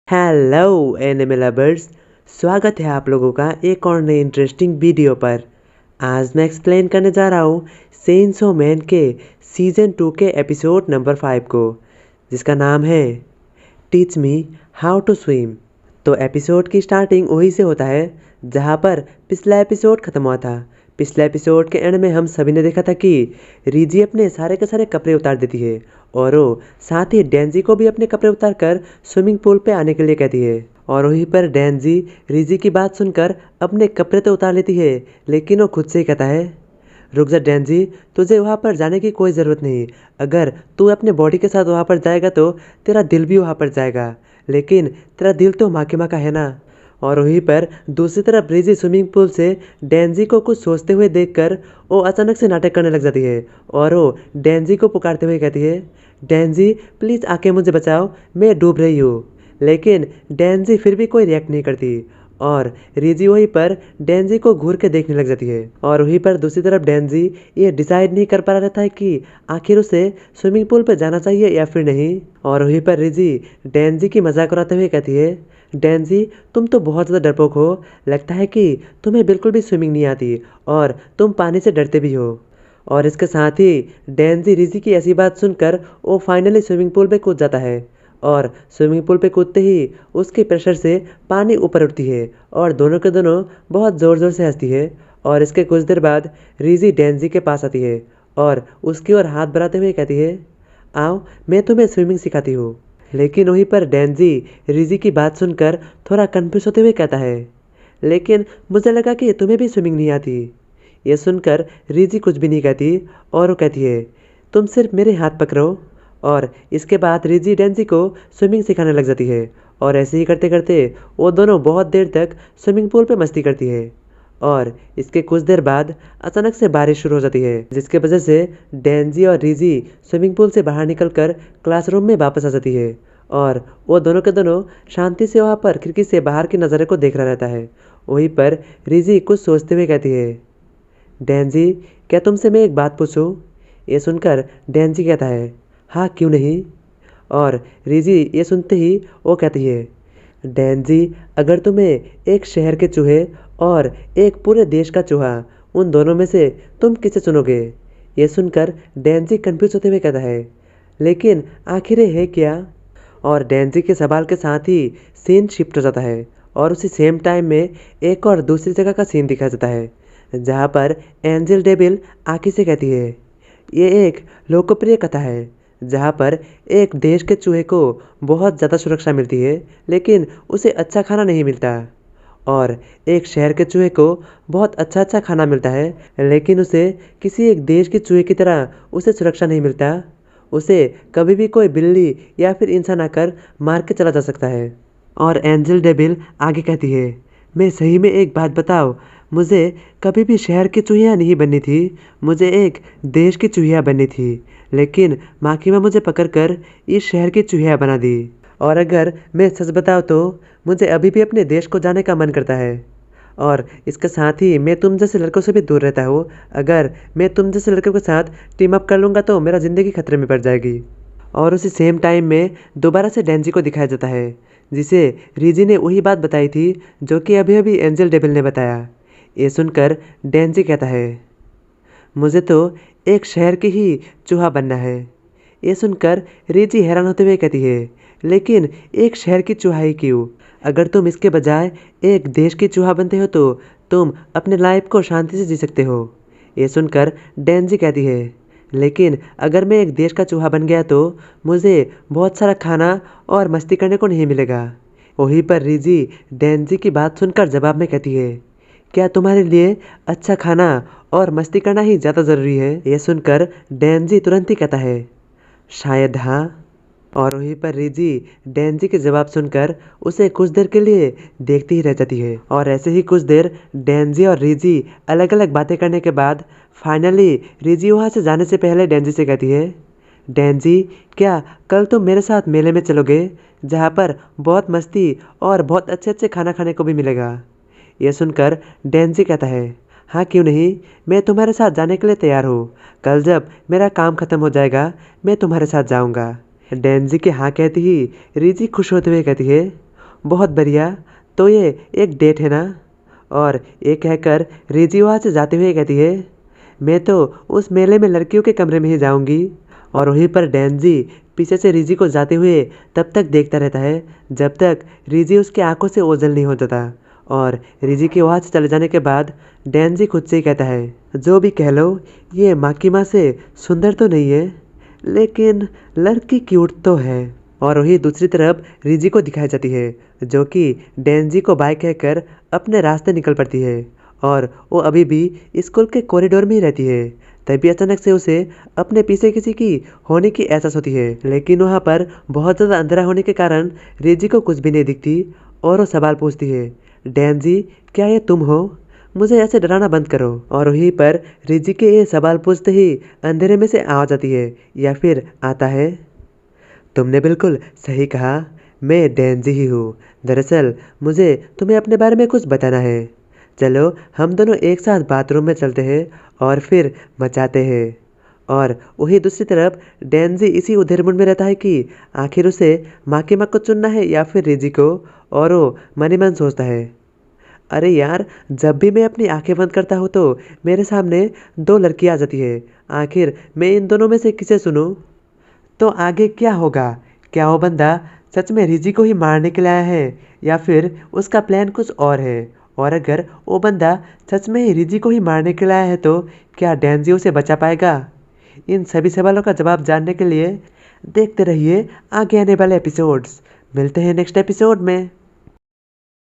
Hello animal lovers. स्वागत है आप लोगों का एक और नई इंटरेस्टिंग वीडियो पर। आज मैं एक्सप्लेन करने जा रहा हूँ चेनसो मैन के सीज़न 2 के एपिसोड नंबर 5 को, जिसका नाम है teach me how to swim. तो एपिसोड की स्टार्टिंग वहीं से होता है जहाँ पर पिछला एपिसोड ख़त्म हुआ था। पिछले एपिसोड के एंड में हम सभी ने देखा था कि रीजी अपने सारे के सारे कपड़े उतार देती है और वो साथ ही डेंजी को भी अपने कपड़े उतार कर स्विमिंग पूल पे आने के लिए कहती है। और वहीं पर डेंजी रीजी की बात सुनकर अपने कपड़े तो उतार लेती है, लेकिन वो खुद से ही कहता है, रुक जा डेंजी, तुझे वहाँ पर जाने की कोई ज़रूरत नहीं। अगर तू अपने बॉडी के साथ वहाँ पर जाएगा तो तेरा दिल भी वहाँ पर जाएगा, लेकिन तेरा दिल तो माँ की माँ का है ना। और वहीं पर दूसरी तरफ रीजी स्विमिंग पूल से डेंजी को कुछ सोचते हुए देखकर वो अचानक से नाटक करने लग जाती है और वो डेंजी को पुकारते हुए कहती है, डेंजी प्लीज़ आके मुझे बचाओ, मैं डूब रही हूँ। लेकिन डेंजी फिर भी कोई रिएक्ट नहीं करती और रीजी वहीं पर डेंजी को घूर के देखने लग जाती है। और वहीं पर दूसरी तरफ डेंजी ये डिसाइड नहीं कर पा रहा था कि आखिर उसे स्विमिंग पूल पर जाना चाहिए या फिर नहीं। और वहीं पर रीजी डेंजी की मजाक उड़ाते हुए कहती है, डेंजी तुम तो बहुत ज़्यादा डरपोक हो, लगता है कि तुम्हें बिल्कुल भी स्विमिंग नहीं आती और तुम पानी से डरते भी हो। और इसके साथ ही डेंजी रीजी की ऐसी बात सुनकर वो फाइनली स्विमिंग पूल पे कूद जाता है और स्विमिंग पूल पे कूदते ही उसके प्रेशर से पानी ऊपर उठती है और दोनों के दोनों बहुत ज़ोर ज़ोर से हंसती है। और इसके कुछ देर बाद रीजी डेंजी के पास आती है और उसकी ओर हाथ बढ़ाते हुए कहती है, आओ मैं तुम्हें स्विमिंग सिखाती हूँ। लेकिन वहीं पर डेंजी रीजी की बात सुनकर थोड़ा कन्फ्यूज होते हुए कहता है, लेकिन मुझे लगा कि तुम्हें भी स्विमिंग नहीं आती। ये सुनकर रीजी कुछ भी नहीं कहती और वो कहती है, तुम सिर्फ मेरे हाथ पकड़ो। और इसके बाद रीजी डेंजी को स्विमिंग सिखाने लग जाती है और ऐसे ही करते करते वो दोनों बहुत देर तक स्विमिंग पूल पे मस्ती करती है। और इसके कुछ देर बाद अचानक से बारिश शुरू हो जाती है, जिसके वजह से डेंजी और रीजी स्विमिंग पूल से बाहर निकलकर क्लासरूम में वापस आ जाती है और वो दोनों के दोनों शांति से वहाँ पर खिड़की से बाहर के नज़ारे को देख रहा रहता है। वहीं पर रीजी कुछ सोचते हुए कहती है, डेंजी क्या तुमसे मैं एक बात पूछूं? ये सुनकर डेंजी कहता है, हाँ क्यों नहीं। और रीजी ये सुनते ही वो कहती है, डेंजी अगर तुम्हें एक शहर के चूहे और एक पूरे देश का चूहा, उन दोनों में से तुम किसे चुनोगे? ये सुनकर डेंजी कंफ्यूज होते हुए कहता है, लेकिन आखिर ये है क्या? और डेंजी के सवाल के साथ ही सीन शिफ्ट हो जाता है और उसी सेम टाइम में एक और दूसरी जगह का सीन दिखाया जाता है जहाँ पर एंजल डेविल आकी से कहती है, ये एक लोकप्रिय कथा है जहाँ पर एक देश के चूहे को बहुत ज़्यादा सुरक्षा मिलती है, लेकिन उसे अच्छा खाना नहीं मिलता। और एक शहर के चूहे को बहुत अच्छा अच्छा खाना मिलता है, लेकिन उसे किसी एक देश के चूहे की तरह उसे सुरक्षा नहीं मिलता। उसे कभी भी कोई बिल्ली या फिर इंसान आकर मार के चला जा सकता है। और एंजल डेविल आगे कहती है, मैं सही में एक बात बताओ, मुझे कभी भी शहर की चूहिया नहीं बननी थी, मुझे एक देश की चूहिया बननी थी, लेकिन माँ की माँ मुझे पकड़कर इस शहर की चूहिया बना दी। और अगर मैं सच बताऊँ तो मुझे अभी भी अपने देश को जाने का मन करता है। और इसके साथ ही मैं तुम जैसे लड़कों से भी दूर रहता हूँ। अगर मैं तुम जैसे लड़कों के साथ टीम अप कर लूँगा तो मेरा ज़िंदगी खतरे में पड़ जाएगी। और उसी सेम टाइम में दोबारा से डेंजी को दिखाया जाता है, जिसे रीजी ने वही बात बताई थी जो कि अभी अभी एंजल डेविल ने बताया। ये सुनकर डेंजी कहता है, मुझे तो एक शहर की ही चूहा बनना है। ये सुनकर रीजी हैरान होते हुए कहती है, लेकिन एक शहर की चूहा ही क्यों? अगर तुम इसके बजाय एक देश की चूहा बनते हो तो तुम अपने लाइफ को शांति से जी सकते हो। ये सुनकर डेंजी कहती है, लेकिन अगर मैं एक देश का चूहा बन गया तो मुझे बहुत सारा खाना और मस्ती करने को नहीं मिलेगा। वहीं पर रीजी डेंजी की बात सुनकर जवाब में कहती है, क्या तुम्हारे लिए अच्छा खाना और मस्ती करना ही ज़्यादा ज़रूरी है? ये सुनकर डेंजी तुरंत ही कहता है, शायद हाँ। और वहीं पर रीजी डेंजी के जवाब सुनकर उसे कुछ देर के लिए देखती ही रह जाती है। और ऐसे ही कुछ देर डेंजी और रीजी अलग अलग बातें करने के बाद फाइनली रीजी वहाँ से जाने से पहले डेंजी से कहती है, डेंजी क्या कल तुम मेरे साथ मेले में चलोगे जहाँ पर बहुत मस्ती और बहुत अच्छे अच्छे खाना खाने को भी मिलेगा? यह सुनकर डेंजी कहता है, हाँ क्यों नहीं, मैं तुम्हारे साथ जाने के लिए तैयार हूँ। कल जब मेरा काम ख़त्म हो जाएगा मैं तुम्हारे साथ जाऊँगा। डेंजी के हाँ कहती ही रीजी खुश होते हुए कहती है, बहुत बढ़िया, तो ये एक डेट है ना? और ये कहकर रिजी वहाँ से जाते हुए कहती है, मैं तो उस मेले में लड़कियों के कमरे में ही जाऊंगी। और वहीं पर डेंजी पीछे से रिजी को जाते हुए तब तक देखता रहता है जब तक रिजी उसकी आंखों से ओझल नहीं हो जाता। और रिजी के वहाँ से चले जाने के बाद डेंजी खुद से ही कहता है, जो भी कह लो, ये माकिमा से सुंदर तो नहीं है, लेकिन लड़की क्यूट तो है। और वही दूसरी तरफ रिजी को दिखाई जाती है जो कि डेंजी को बाय कहकर अपने रास्ते निकल पड़ती है। और वो अभी भी स्कूल के कॉरिडोर में ही रहती है। तभी अचानक से उसे अपने पीछे किसी की होने की एहसास होती है, लेकिन वहाँ पर बहुत ज़्यादा अंधेरा होने के कारण रिजी को कुछ भी नहीं दिखती। और वो सवाल पूछती है, डेंजी, क्या ये तुम हो? मुझे ऐसे डराना बंद करो। और वहीं पर रिजी के ये सवाल पूछते ही अंधेरे में से आवाज़ आती है, या फिर आता है, तुमने बिल्कुल सही कहा, मैं डेंजी ही हूँ। दरअसल मुझे तुम्हें अपने बारे में कुछ बताना है। चलो हम दोनों एक साथ बाथरूम में चलते हैं और फिर मचाते हैं। और वही दूसरी तरफ डेंजी इसी उधेड़बुन में रहता है कि आखिर उसे माकिमा को चुनना है या फिर रिजी को। और वो मन ही मन सोचता है, अरे यार, जब भी मैं अपनी आंखें बंद करता हूँ तो मेरे सामने दो लड़कियाँ आ जाती है। आखिर मैं इन दोनों में से किसे चुनूँ? तो आगे क्या होगा? क्या वो बंदा सच में रिजी को ही मारने के लिए आया है या फिर उसका प्लान कुछ और है? और अगर वो बंदा सच में ही रिजी को ही मारने के लिए आया है तो क्या डेंजी उसे बचा पाएगा? इन सभी सवालों का जवाब जानने के लिए देखते रहिए आगे आने वाले एपिसोड्स। मिलते हैं नेक्स्ट एपिसोड में।